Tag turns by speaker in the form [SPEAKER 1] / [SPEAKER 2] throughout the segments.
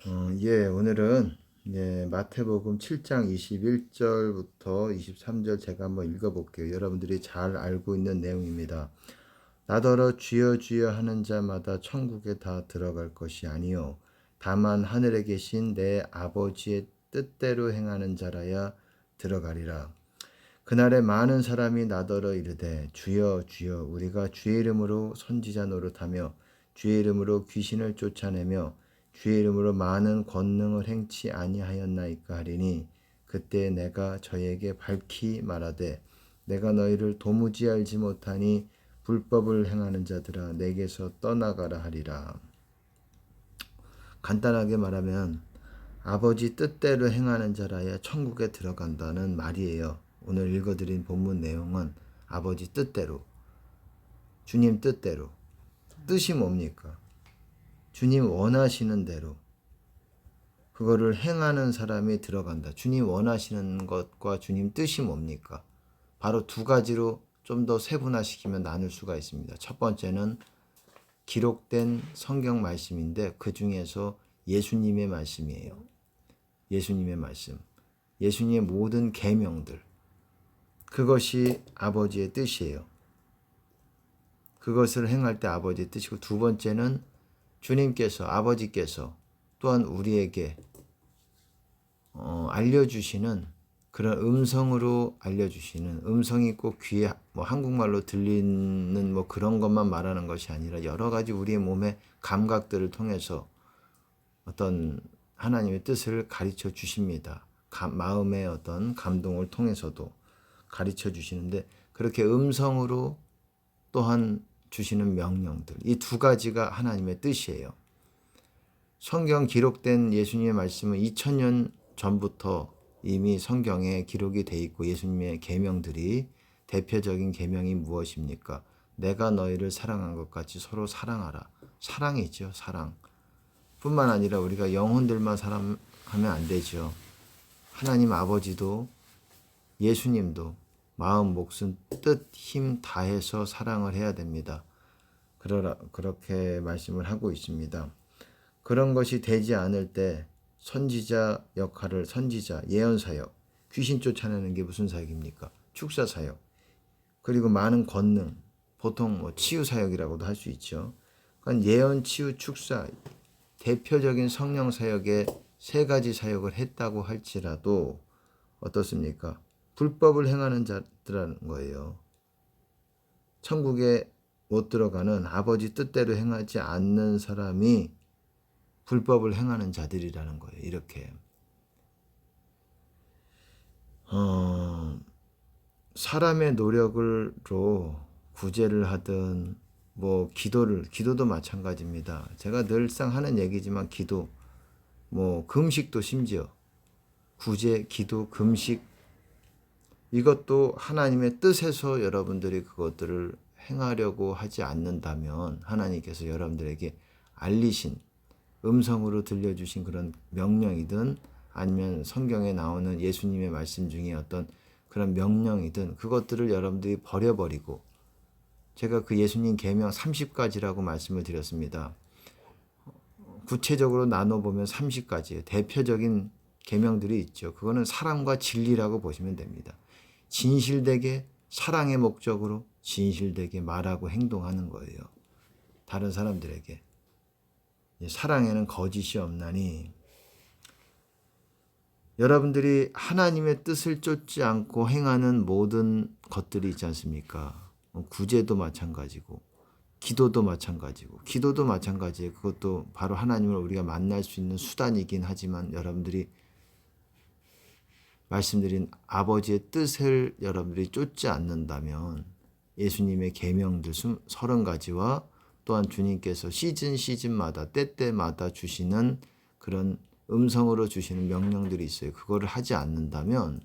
[SPEAKER 1] 오늘은 마태복음 7장 21절부터 23절 제가 한번 읽어볼게요. 여러분들이 잘 알고 있는 내용입니다. 나더러 주여 주여 하는 자마다 천국에 다 들어갈 것이 아니요 다만 하늘에 계신 내 아버지의 뜻대로 행하는 자라야 들어가리라. 그날에 많은 사람이 나더러 이르되 주여 주여 우리가 주의 이름으로 선지자 노릇하며 주의 이름으로 귀신을 쫓아내며 주의 이름으로 많은 권능을 행치 아니하였나이까 하리니 그때 내가 저에게 밝히 말하되 내가 너희를 도무지 알지 못하니 불법을 행하는 자들아 내게서 떠나가라 하리라. 간단하게 말하면 아버지 뜻대로 행하는 자라야 천국에 들어간다는 말이에요. 오늘 읽어드린 본문 내용은 아버지 뜻대로, 주님 뜻대로. 뜻이 뭡니까? 주님 원하시는 대로 그거를 행하는 사람이 들어간다. 주님 원하시는 것과 주님 뜻이 뭡니까? 바로 두 가지로 좀 더 세분화시키면 나눌 수가 있습니다. 첫 번째는 기록된 성경 말씀인데 그 중에서 예수님의 말씀이에요. 예수님의 말씀. 예수님의 모든 계명들. 그것이 아버지의 뜻이에요. 그것을 행할 때 아버지의 뜻이고, 두 번째는 주님께서, 아버지께서 또한 우리에게 알려주시는 그런 음성으로 알려주시는, 음성이 꼭 귀에 한국말로 들리는 그런 것만 말하는 것이 아니라 여러 가지 우리의 몸의 감각들을 통해서 어떤 하나님의 뜻을 가르쳐 주십니다. 마음의 어떤 감동을 통해서도 가르쳐 주시는데, 그렇게 음성으로 또한 주시는 명령들, 이 두 가지가 하나님의 뜻이에요. 성경 기록된 예수님의 말씀은 2000년 전부터 이미 성경에 기록이 돼 있고, 예수님의 계명들이, 대표적인 계명이 무엇입니까? 내가 너희를 사랑한 것 같이 서로 사랑하라. 사랑이죠, 사랑. 뿐만 아니라 우리가 영혼들만 사랑하면 안 되죠. 하나님 아버지도 예수님도 마음, 목숨, 뜻, 힘 다해서 사랑을 해야 됩니다. 그렇게 말씀을 하고 있습니다. 그런 것이 되지 않을 때 선지자 역할을, 선지자, 예언사역, 귀신 쫓아내는 게 무슨 사역입니까? 축사사역. 그리고 많은 권능, 보통 치유사역이라고도 할 수 있죠. 그러니까 예언, 치유, 축사, 대표적인 성령 사역의 세 가지 사역을 했다고 할지라도 어떻습니까? 불법을 행하는 자들이라는 거예요. 천국에 못 들어가는, 아버지 뜻대로 행하지 않는 사람이 불법을 행하는 자들이라는 거예요. 이렇게 사람의 노력으로 구제를 하든 기도도 마찬가지입니다. 제가 늘상 하는 얘기지만 기도, 금식도 심지어 구제, 기도, 금식, 이것도 하나님의 뜻에서 여러분들이 그것들을 행하려고 하지 않는다면 하나님께서 여러분들에게 알리신, 음성으로 들려주신 그런 명령이든 아니면 성경에 나오는 예수님의 말씀 중에 어떤 그런 명령이든 그것들을 여러분들이 버려버리고, 제가 그 예수님 계명 30가지라고 말씀을 드렸습니다. 구체적으로 나눠보면 30가지예요. 대표적인 계명들이 있죠. 그거는 사랑과 진리라고 보시면 됩니다. 진실되게 사랑의 목적으로 진실되게 말하고 행동하는 거예요. 다른 사람들에게. 사랑에는 거짓이 없나니. 여러분들이 하나님의 뜻을 쫓지 않고 행하는 모든 것들이 있지 않습니까? 구제도 마찬가지고, 기도도 마찬가지예요. 그것도 바로 하나님을 우리가 만날 수 있는 수단이긴 하지만, 여러분들이 말씀드린 아버지의 뜻을 여러분들이 쫓지 않는다면 예수님의 계명들 30가지와 또한 주님께서 시즌마다, 때때마다 주시는 그런 음성으로 주시는 명령들이 있어요. 그거를 하지 않는다면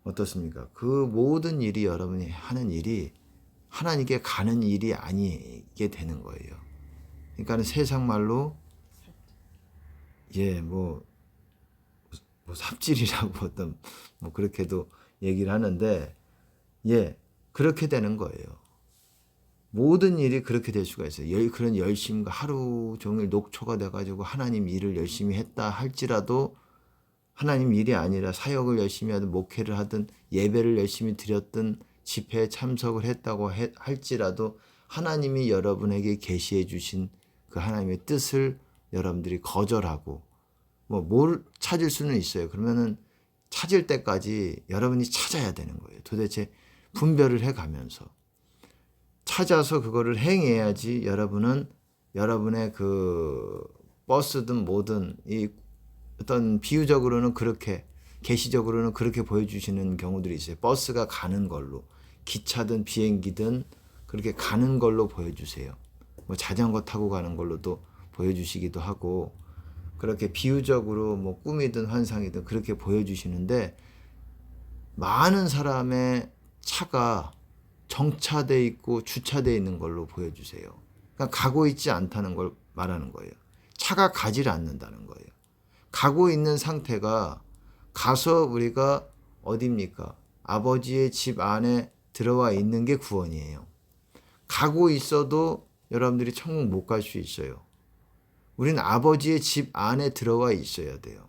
[SPEAKER 1] 어떻습니까? 그 모든 일이, 여러분이 하는 일이 하나님께 가는 일이 아니게 되는 거예요. 그러니까 세상 말로 삽질이라고 어떤 그렇게도 얘기를 하는데, 그렇게 되는 거예요. 모든 일이 그렇게 될 수가 있어요. 그런 열심과 하루 종일 녹초가 돼가지고 하나님 일을 열심히 했다 할지라도 하나님 일이 아니라 사역을 열심히 하든 목회를 하든 예배를 열심히 드렸든 집회에 참석을 했다고 할지라도 하나님이 여러분에게 계시해 주신 그 하나님의 뜻을 여러분들이 거절하고 뭘 찾을 수는 있어요. 그러면은 찾을 때까지 여러분이 찾아야 되는 거예요. 도대체 분별을 해 가면서 찾아서 그거를 행해야지 여러분은 여러분의 그 버스든 뭐든 이 어떤 비유적으로는 그렇게 계시적으로는 그렇게 보여주시는 경우들이 있어요. 버스가 가는 걸로 기차든 비행기든 그렇게 가는 걸로 보여주세요. 뭐 자전거 타고 가는 걸로도 보여주시기도 하고 그렇게 비유적으로 뭐 꿈이든 환상이든 그렇게 보여주시는데 많은 사람의 차가 정차되어 있고 주차되어 있는 걸로 보여주세요. 그러니까 가고 있지 않다는 걸 말하는 거예요. 차가 가지를 않는다는 거예요. 가고 있는 상태가 가서 우리가 어디입니까? 아버지의 집 안에 들어와 있는 게 구원이에요. 가고 있어도 여러분들이 천국 못 갈 수 있어요. 우리는 아버지의 집 안에 들어와 있어야 돼요.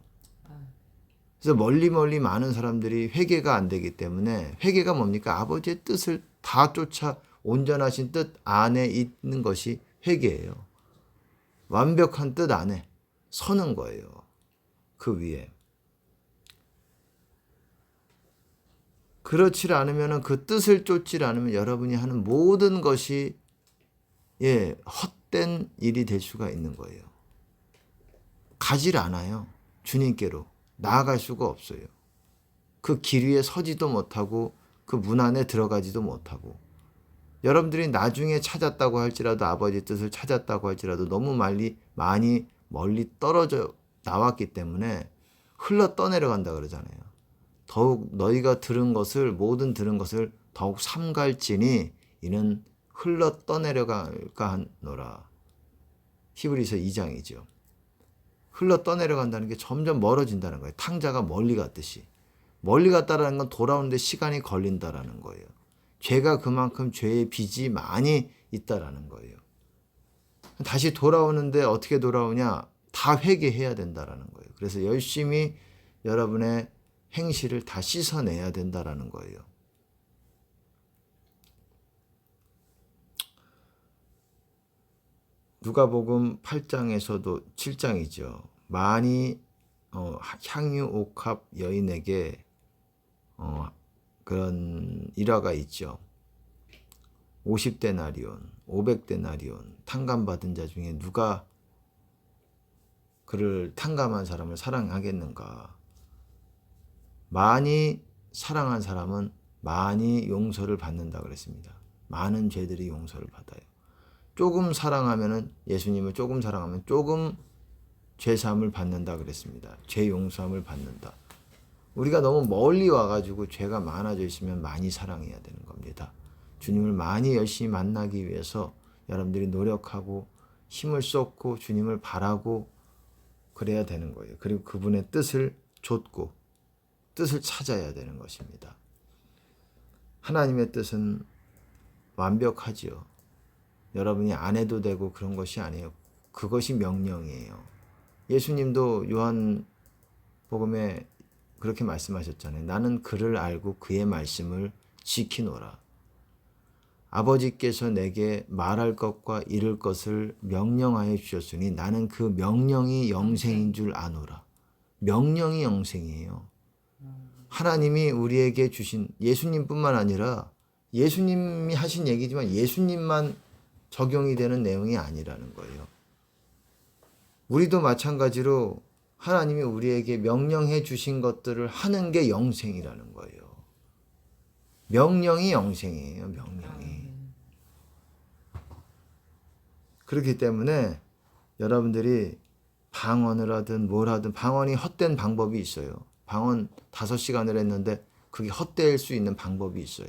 [SPEAKER 1] 그래서 멀리 많은 사람들이 회개가 안 되기 때문에 회개가 뭡니까? 아버지의 뜻을 다 쫓아 온전하신 뜻 안에 있는 것이 회개예요. 완벽한 뜻 안에 서는 거예요. 그 위에. 그렇지 않으면 그 뜻을 쫓지 않으면 여러분이 하는 모든 것이 헛된 일이 될 수가 있는 거예요. 가질 않아요. 주님께로 나아갈 수가 없어요. 그 길 위에 서지도 못하고 그 문 안에 들어가지도 못하고 여러분들이 나중에 찾았다고 할지라도 아버지 뜻을 찾았다고 할지라도 너무 많이 멀리 떨어져 나왔기 때문에 흘러 떠내려간다 그러잖아요. 더욱 너희가 모든 들은 것을 더욱 삼갈지니 이는 흘러 떠내려갈까 하노라. 히브리서 2장이죠. 흘러 떠내려간다는 게 점점 멀어진다는 거예요. 탕자가 멀리 갔듯이. 멀리 갔다라는 건 돌아오는데 시간이 걸린다라는 거예요. 죄가 그만큼 죄의 빚이 많이 있다라는 거예요. 다시 돌아오는데 어떻게 돌아오냐? 다 회개해야 된다라는 거예요. 그래서 열심히 여러분의 행실을 다 씻어내야 된다라는 거예요. 누가복음 8장에서도 7장이죠. 많이 향유 옥합 여인에게 그런 일화가 있죠. 50데나리온, 500데나리온 탕감받은 자 중에 누가 그를 탕감한 사람을 사랑하겠는가? 많이 사랑한 사람은 많이 용서를 받는다 그랬습니다. 많은 죄들이 용서를 받아요. 조금 사랑하면은 예수님을 조금 사랑하면 조금 죄사함을 받는다 그랬습니다. 죄 용서함을 받는다. 우리가 너무 멀리 와가지고 죄가 많아져 있으면 많이 사랑해야 되는 겁니다. 주님을 많이 열심히 만나기 위해서 여러분들이 노력하고 힘을 쏟고 주님을 바라고 그래야 되는 거예요. 그리고 그분의 뜻을 좇고 뜻을 찾아야 되는 것입니다. 하나님의 뜻은 완벽하지요. 여러분이 안 해도 되고 그런 것이 아니에요. 그것이 명령이에요. 예수님도 요한복음에 그렇게 말씀하셨잖아요. 나는 그를 알고 그의 말씀을 지키노라. 아버지께서 내게 말할 것과 이룰 것을 명령하여 주셨으니 나는 그 명령이 영생인 줄 아노라. 명령이 영생이에요. 하나님이 우리에게 주신 예수님뿐만 아니라 예수님이 하신 얘기지만 예수님만 적용이 되는 내용이 아니라는 거예요. 우리도 마찬가지로 하나님이 우리에게 명령해 주신 것들을 하는 게 영생이라는 거예요. 명령이 영생이에요. 명령이. 그렇기 때문에 여러분들이 방언을 하든 뭘 하든 방언이 헛된 방법이 있어요. 방언 5시간을 했는데 그게 헛될 수 있는 방법이 있어요.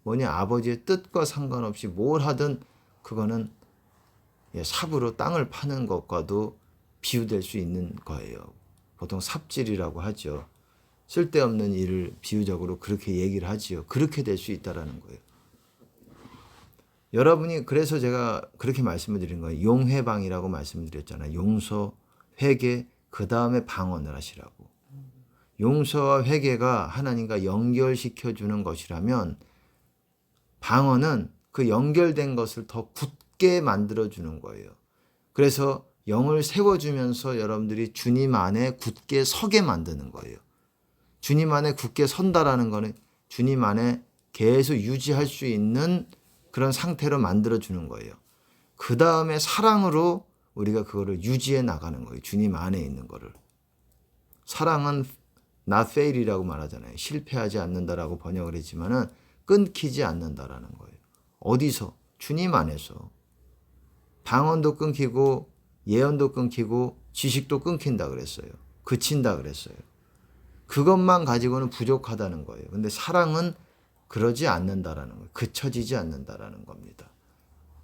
[SPEAKER 1] 뭐냐? 아버지의 뜻과 상관없이 뭘 하든 그거는 삽으로 땅을 파는 것과도 비유될 수 있는 거예요. 보통 삽질이라고 하죠. 쓸데없는 일을 비유적으로 그렇게 얘기를 하지요. 그렇게 될 수 있다라는 거예요. 여러분이 그래서 제가 그렇게 말씀을 드린 거예요. 용회방이라고 말씀을 드렸잖아요. 용서, 회개, 그 다음에 방언을 하시라고. 용서와 회개가 하나님과 연결시켜 주는 것이라면 방언은 그 연결된 것을 더 굳게 만들어 주는 거예요. 그래서 영을 세워주면서 여러분들이 주님 안에 굳게 서게 만드는 거예요. 주님 안에 굳게 선다라는 거는 주님 안에 계속 유지할 수 있는 그런 상태로 만들어 주는 거예요. 그 다음에 사랑으로 우리가 그거를 유지해 나가는 거예요. 주님 안에 있는 거를. 사랑은 not fail이라고 말하잖아요. 실패하지 않는다라고 번역을 했지만은 끊기지 않는다라는 거예요. 어디서? 주님 안에서. 방언도 끊기고 예언도 끊기고 지식도 끊긴다 그랬어요. 그친다 그랬어요. 그것만 가지고는 부족하다는 거예요. 근데 사랑은 그러지 않는다라는 거예요. 그쳐지지 않는다라는 겁니다.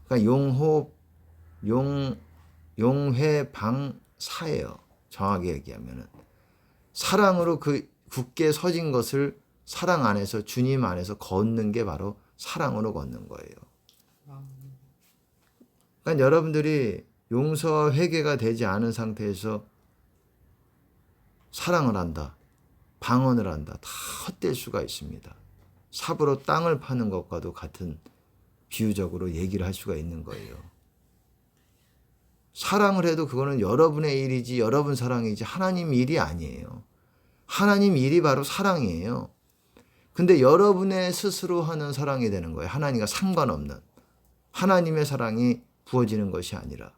[SPEAKER 1] 그러니까 용회방사예요. 정확히 얘기하면은. 사랑으로 그 굳게 서진 것을 사랑 안에서 주님 안에서 걷는 게 바로 사랑으로 걷는 거예요. 그러니까 여러분들이 용서와 회개가 되지 않은 상태에서 사랑을 한다, 방언을 한다, 다 헛될 수가 있습니다. 삽으로 땅을 파는 것과도 같은 비유적으로 얘기를 할 수가 있는 거예요. 사랑을 해도 그거는 여러분의 일이지 여러분 사랑이지 하나님 일이 아니에요. 하나님 일이 바로 사랑이에요. 근데 여러분의 스스로 하는 사랑이 되는 거예요. 하나님과 상관없는 하나님의 사랑이 부어지는 것이 아니라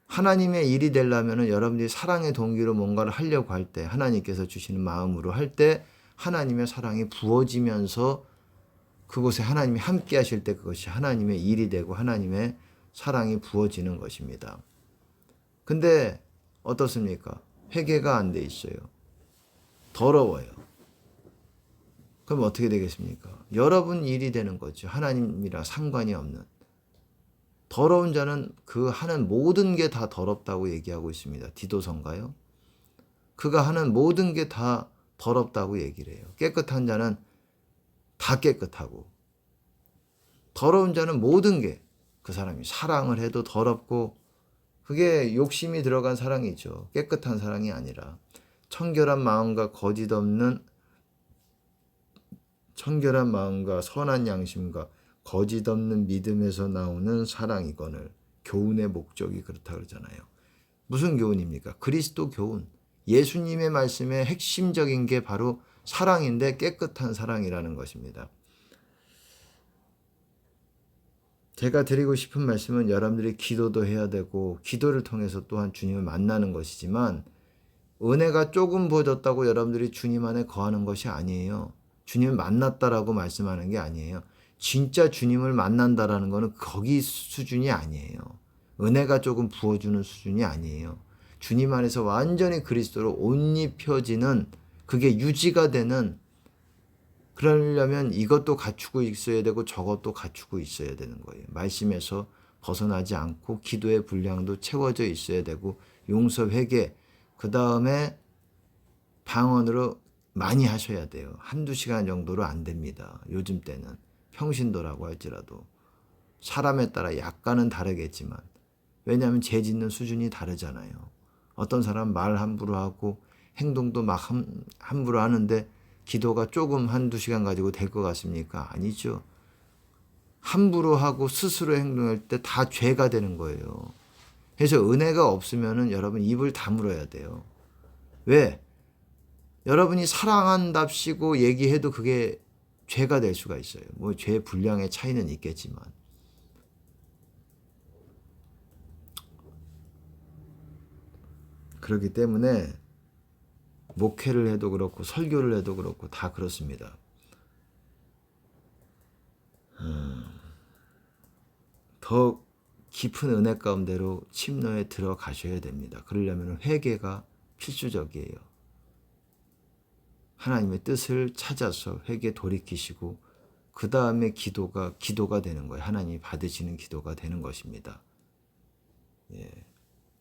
[SPEAKER 1] 하나님의 일이 되려면 여러분들이 사랑의 동기로 뭔가를 하려고 할 때 하나님께서 주시는 마음으로 할 때 하나님의 사랑이 부어지면서 그곳에 하나님이 함께 하실 때 그것이 하나님의 일이 되고 하나님의 사랑이 부어지는 것입니다. 근데 어떻습니까? 회개가 안 돼 있어요. 더러워요. 그럼 어떻게 되겠습니까? 여러분 일이 되는 거죠. 하나님이랑 상관이 없는. 더러운 자는 그 하는 모든 게 다 더럽다고 얘기하고 있습니다. 디도서인가요? 그가 하는 모든 게 다 더럽다고 얘기를 해요. 깨끗한 자는 다 깨끗하고 더러운 자는 모든 게 그 사람이 사랑을 해도 더럽고 그게 욕심이 들어간 사랑이죠. 깨끗한 사랑이 아니라 청결한 마음과 선한 양심과 거짓 없는 믿음에서 나오는 사랑이거늘 교훈의 목적이 그렇다 그러잖아요. 무슨 교훈입니까? 그리스도 교훈. 예수님의 말씀의 핵심적인 게 바로 사랑인데 깨끗한 사랑이라는 것입니다. 제가 드리고 싶은 말씀은 여러분들이 기도도 해야 되고 기도를 통해서 또한 주님을 만나는 것이지만 은혜가 조금 부어졌다고 여러분들이 주님 안에 거하는 것이 아니에요. 주님을 만났다라고 말씀하는 게 아니에요. 진짜 주님을 만난다라는 것은 거기 수준이 아니에요. 은혜가 조금 부어주는 수준이 아니에요. 주님 안에서 완전히 그리스도로 옷 입혀지는 그게 유지가 되는 그러려면 이것도 갖추고 있어야 되고 저것도 갖추고 있어야 되는 거예요. 말씀에서 벗어나지 않고 기도의 분량도 채워져 있어야 되고 용서 회개 그 다음에 방언으로 많이 하셔야 돼요. 한두 시간 정도로 안 됩니다. 요즘 때는 평신도라고 할지라도 사람에 따라 약간은 다르겠지만 왜냐하면 죄 짓는 수준이 다르잖아요. 어떤 사람 말 함부로 하고 행동도 막 함부로 하는데 기도가 조금 한두 시간 가지고 될 것 같습니까? 아니죠. 함부로 하고 스스로 행동할 때 다 죄가 되는 거예요. 그래서 은혜가 없으면은 여러분 입을 다물어야 돼요. 왜? 여러분이 사랑한답시고 얘기해도 그게 죄가 될 수가 있어요. 뭐 죄 분량의 차이는 있겠지만. 그렇기 때문에 목회를 해도 그렇고 설교를 해도 그렇고 다 그렇습니다. 더 깊은 은혜 가운데로 침노에 들어가셔야 됩니다. 그러려면 회개가 필수적이에요. 하나님의 뜻을 찾아서 회개 돌이키시고 그 다음에 기도가 되는 거예요. 하나님이 받으시는 기도가 되는 것입니다. 예.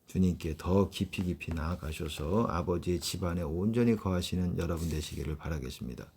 [SPEAKER 1] 주님께 더 깊이 나아가셔서 아버지의 집안에 온전히 거하시는 여러분 되시기를 바라겠습니다.